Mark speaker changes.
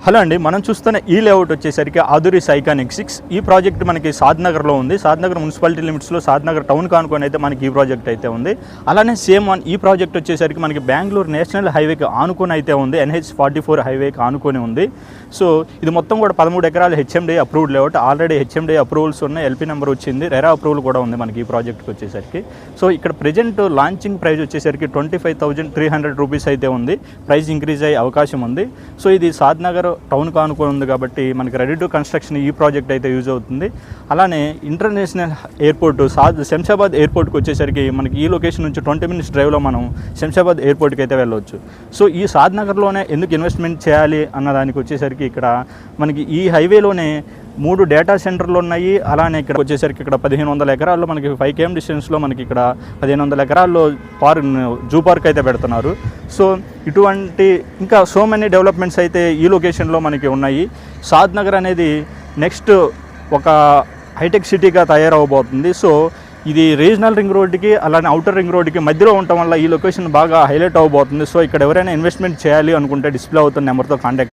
Speaker 1: Hello అండి, మనం చూస్తున్న ఈ లేఅవుట్ వచ్చేసరికి ఆధురీస్ ఐకానిక్ 6. ఈ ప్రాజెక్ట్ మనకి సాద్నగర్లో ఉంది. సాద్నగర్ మున్సిపాలిటీ లిమిట్స్లో సాద్నగర్ టౌన్ కానుకొని అయితే మనకి ఈ ప్రాజెక్ట్ అయితే ఉంది. అలానే సేమ్ ఈ ప్రాజెక్ట్ వచ్చేసరికి మనకి బెంగళూరు నేషనల్ హైవేకి ఆనుకొని అయితే ఉంది. NH-44 హైవేకి ఆనుకొని ఉంది. సో ఇది మొత్తం కూడా 13 ఎకరాలు HMD approved layout. Already HMD approvals ఉన్నాయి, ఎల్పీ నెంబర్ వచ్చింది, రెరా అప్రూవల్ కూడా ఉంది మనకి ఈ ప్రాజెక్ట్కి వచ్చేసరికి. సో ఇక్కడ ప్రజెంట్ లాంచింగ్ ప్రైస్ వచ్చేసరికి 25,300 రూపీస్ అయితే ఉంది. ప్రైస్ ఇంక్రీజ్ అయ్యే అవకాశం ఉంది. సో ఇది సాద్నగర్ టౌన్ కానుకొని ఉంది కాబట్టి మనకి రెడీ టు కన్స్ట్రక్షన్ ఈ ప్రాజెక్ట్ అయితే యూజ్ అవుతుంది. అలానే ఇంటర్నేషనల్ ఎయిర్పోర్ట్ శంషాబాద్ ఎయిర్పోర్ట్కి వచ్చేసరికి మనకి ఈ లొకేషన్ నుంచి 20 minutes డ్రైవ్లో మనం శంషాబాద్ ఎయిర్పోర్ట్కి అయితే వెళ్ళవచ్చు. సో ఈ సాద్నగర్లోనే ఎందుకు ఇన్వెస్ట్మెంట్ చేయాలి అన్నదానికి వచ్చేసరికి ఇక్కడ మనకి ఈ హైవేలోనే 3 డేటా సెంటర్లు ఉన్నాయి. అలానే ఇక్కడ వచ్చేసరికి ఇక్కడ 1500 ఎకరాల్లో మనకి 5 km డిస్టెన్స్లో మనకి ఇక్కడ 1500 ఎకరాల్లో జూ పార్క్ అయితే పెడుతున్నారు. సో ఇటువంటి ఇంకా సో మెనీ డెవలప్మెంట్స్ అయితే ఈ లొకేషన్లో మనకి ఉన్నాయి. సాద్నగర్ అనేది నెక్స్ట్ ఒక హైటెక్ సిటీగా తయారవబోతుంది. సో ఇది రీజనల్ రింగ్ రోడ్డుకి అలానే అవుటర్ రింగ్ రోడ్డుకి మధ్యలో ఉండటం వల్ల ఈ లొకేషన్ బాగా హైలైట్ అవ్వబోతుంది. సో ఇక్కడ ఎవరైనా ఇన్వెస్ట్మెంట్ చేయాలి అనుకుంటే డిస్ప్లే అవుతున్న నెంబర్తో కాంటాక్ట్